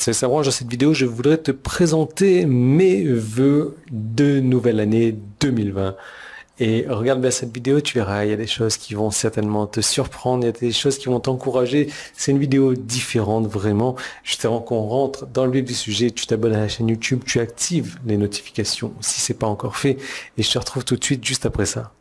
c'est Savranche. Dans cette vidéo, je voudrais te présenter mes vœux de nouvelle année 2020. Et regarde bien cette vidéo, tu verras, il y a des choses qui vont certainement te surprendre, il y a des choses qui vont t'encourager. C'est une vidéo différente, vraiment. Juste avant qu'on rentre dans le vif du sujet, tu t'abonnes à la chaîne YouTube, tu actives les notifications si c'est pas encore fait. Et je te retrouve tout de suite juste après ça.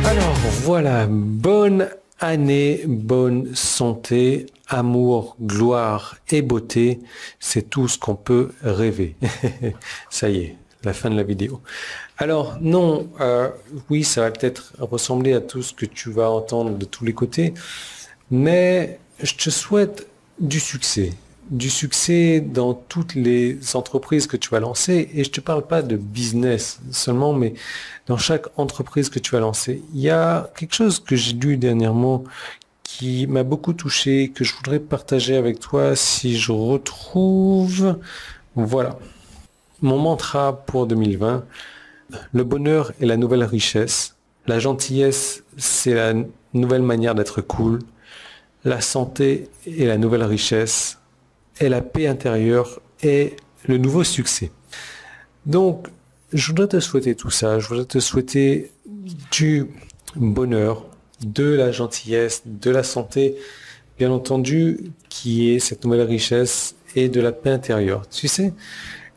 Alors voilà, bonne année, bonne santé, amour, gloire et beauté, c'est tout ce qu'on peut rêver. Ça y est, la fin de la vidéo. Alors non, oui, ça va peut-être ressembler à tout ce que tu vas entendre de tous les côtés, mais je te souhaite du succès. Du succès dans toutes les entreprises que tu vas lancer. Et je te parle pas de business seulement, mais dans chaque entreprise que tu vas lancer. Il y a quelque chose que j'ai lu dernièrement qui m'a beaucoup touché, que je voudrais partager avec toi si je retrouve. Voilà. Mon mantra pour 2020. Le bonheur est la nouvelle richesse. La gentillesse, c'est la nouvelle manière d'être cool. La santé est la nouvelle richesse. Et la paix intérieure est le nouveau succès. Donc, je voudrais te souhaiter tout ça. Je voudrais te souhaiter du bonheur, de la gentillesse, de la santé, bien entendu, qui est cette nouvelle richesse, et de la paix intérieure. Tu sais,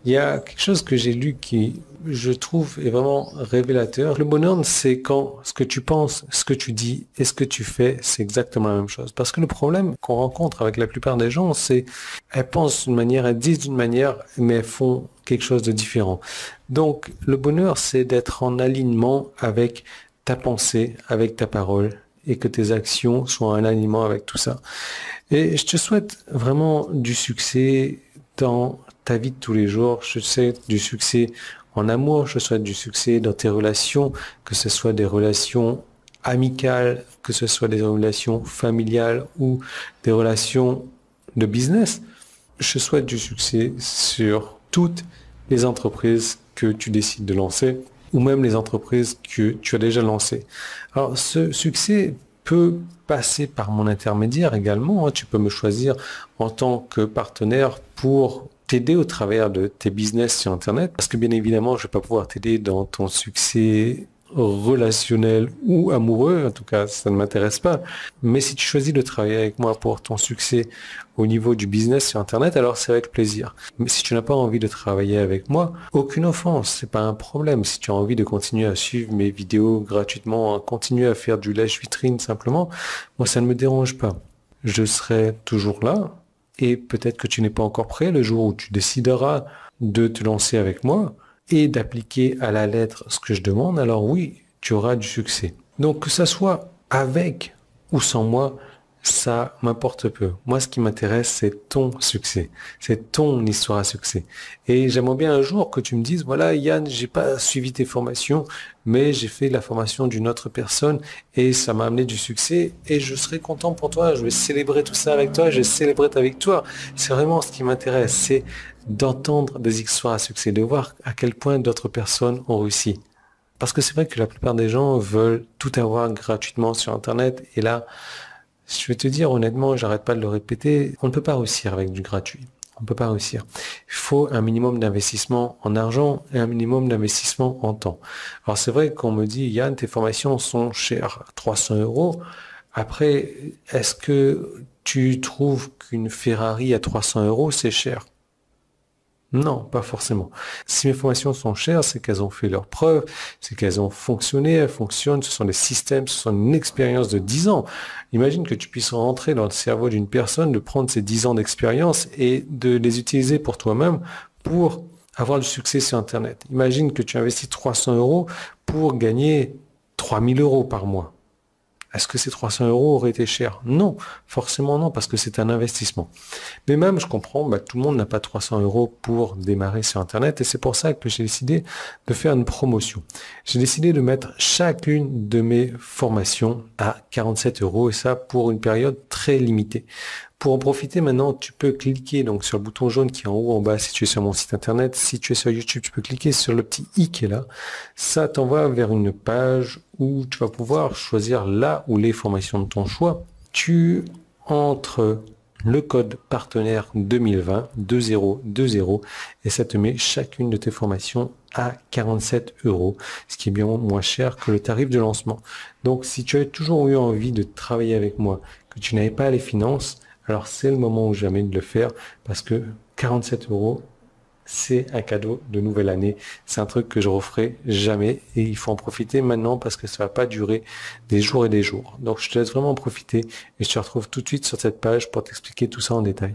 il y a quelque chose que j'ai lu qui, je trouve, est vraiment révélateur. Le bonheur, c'est quand ce que tu penses, ce que tu dis et ce que tu fais, c'est exactement la même chose. Parce que le problème qu'on rencontre avec la plupart des gens, c'est elles pensent d'une manière, elles disent d'une manière, mais elles font quelque chose de différent. Donc, le bonheur, c'est d'être en alignement avec ta pensée, avec ta parole, et que tes actions soient en alignement avec tout ça. Et je te souhaite vraiment du succès dans ta vie de tous les jours. Je te souhaite du succès en amour, je souhaite du succès dans tes relations, que ce soit des relations amicales, que ce soit des relations familiales ou des relations de business. Je souhaite du succès sur toutes les entreprises que tu décides de lancer ou même les entreprises que tu as déjà lancées. Alors, ce succès peut passer par mon intermédiaire également. Tu peux me choisir en tant que partenaire pour t'aider au travers de tes business sur Internet, parce que bien évidemment, je vais pas pouvoir t'aider dans ton succès relationnel ou amoureux, en tout cas, ça ne m'intéresse pas. Mais si tu choisis de travailler avec moi pour ton succès au niveau du business sur Internet, alors c'est avec plaisir. Mais si tu n'as pas envie de travailler avec moi, aucune offense, c'est pas un problème. Si tu as envie de continuer à suivre mes vidéos gratuitement, continuer à faire du lèche-vitrine simplement, moi, ça ne me dérange pas. Je serai toujours là. Et peut-être que tu n'es pas encore prêt le jour où tu décideras de te lancer avec moi et d'appliquer à la lettre ce que je demande, alors oui, tu auras du succès. Donc que ça soit avec ou sans moi, ça m'importe peu. Moi, ce qui m'intéresse, c'est ton succès. C'est ton histoire à succès. Et j'aimerais bien un jour que tu me dises, voilà, Yann, j'ai pas suivi tes formations, mais j'ai fait la formation d'une autre personne et ça m'a amené du succès et je serai content pour toi. Je vais célébrer tout ça avec toi. Je vais célébrer ta victoire. C'est vraiment ce qui m'intéresse. C'est d'entendre des histoires à succès, de voir à quel point d'autres personnes ont réussi. Parce que c'est vrai que la plupart des gens veulent tout avoir gratuitement sur Internet et là, je vais te dire honnêtement, j'arrête pas de le répéter, on ne peut pas réussir avec du gratuit. On ne peut pas réussir. Il faut un minimum d'investissement en argent et un minimum d'investissement en temps. Alors c'est vrai qu'on me dit, Yann, tes formations sont chères, 300 €. Après, est-ce que tu trouves qu'une Ferrari à 300 €, c'est cher? Non, pas forcément. Si mes formations sont chères, c'est qu'elles ont fait leurs preuves, c'est qu'elles ont fonctionné, elles fonctionnent, ce sont des systèmes, ce sont une expérience de 10 ans. Imagine que tu puisses rentrer dans le cerveau d'une personne, de prendre ces 10 ans d'expérience et de les utiliser pour toi-même pour avoir du succès sur Internet. Imagine que tu investis 300 € pour gagner 3000 € par mois. Est-ce que ces 300 € auraient été chers? Non, forcément non, parce que c'est un investissement. Mais même, je comprends, tout le monde n'a pas 300 € pour démarrer sur Internet, et c'est pour ça que j'ai décidé de faire une promotion. J'ai décidé de mettre chacune de mes formations à 47 €, et ça pour une période très limitée, Pour en profiter maintenant, tu peux cliquer donc sur le bouton jaune qui est en haut en bas si tu es sur mon site internet. Si tu es sur YouTube, tu peux cliquer sur le petit i qui est là. Ça t'envoie vers une page où tu vas pouvoir choisir là ou les formations de ton choix. Tu entres le code partenaire 2020 2020 et ça te met chacune de tes formations à 47 €, ce qui est bien moins cher que le tarif de lancement. Donc si tu as toujours eu envie de travailler avec moi, que tu n'avais pas les finances, alors c'est le moment ou jamais de le faire parce que 47 €, c'est un cadeau de nouvelle année. C'est un truc que je referai jamais et il faut en profiter maintenant parce que ça va pas durer des jours et des jours. Donc je te laisse vraiment en profiter et je te retrouve tout de suite sur cette page pour t'expliquer tout ça en détail.